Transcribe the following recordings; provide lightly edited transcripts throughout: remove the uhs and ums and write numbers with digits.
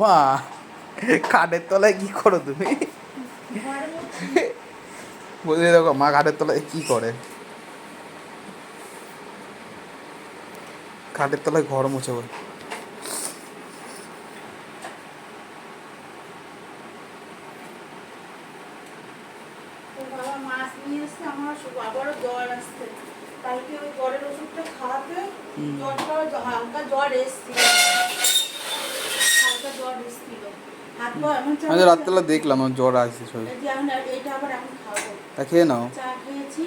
মা খাটের তলায় কি করো তুমি? বলছি দেখো মা খাটের তলায় কি করে, খাটের তলায় ঘর মুছে বলে। বাবা মাছ নিয়ে এসছে, আমার আবারও জ্বর আসছে। কালকে ওই জ্বরের ওষুধটা খাওয়াতে জ্বরটা হালকা জ্বর এসছিল, হালকা জ্বর এসছিল। হাত পা এমন আমি তো রাত্রেবেলা দেখলাম আমার জ্বর আসছে শরীর। এইটা আবার এখন খাওয়াবো। তা খেয়ে নাও। চা খেয়েছি।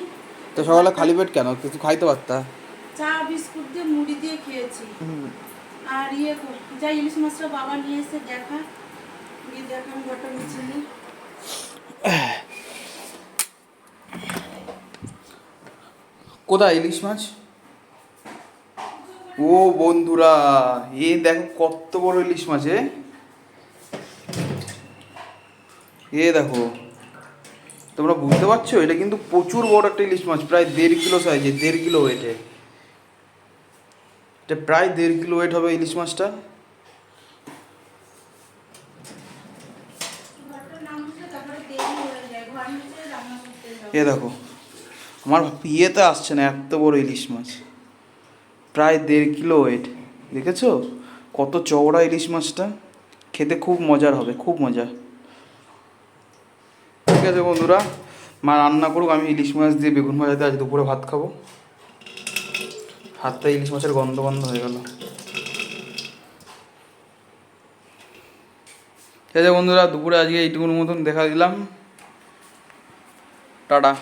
তো সকালে খালি পেট কেন, কিছু খাইতে পারতা? চা বিস্কুট দিয়ে মুড়ি দিয়ে খেয়েছি। আর যা ইলিশ মাছটা বাবা নিয়ে এসে দেখা, গিয়ে দেখা আমি ঘরটা মুছে নিই। কোথায় ইলিশ মাছ? ও বন্ধুরা, এ দেখো কত বড় ইলিশ মাছ। এ দেখো, তোমরা বুঝতে পারছো, এটা কিন্তু প্রচুর বড় একটা ইলিশ মাছ, প্রায় 1.5 কিলো সাইজে, 1.5 কিলো ওয়েটে। এটা প্রায় 1.5 কিলো ওয়েট হবে ইলিশ মাছটা। এ দেখো, আমার বিয়েতে আসছে না এত বড় ইলিশ মাছ, প্রায় 1.5 কিলো ওয়েট। দেখেছো কত চওড়া ইলিশ মাছটা? খেতে খুব মজার হবে, খুব মজা। ঠিক আছে বন্ধুরা, মা রান্না করুক, আমি ইলিশ মাছ দিয়ে বেগুন ভাজাতে আজ দুপুরে ভাত খাবো। হাতটা ইলিশ মাছের গন্ধ বন্ধ হয়ে গেল। ঠিক আছে বন্ধুরা, দুপুরে আজকে এইটুকুর মতন দেখা দিলাম। টাটা।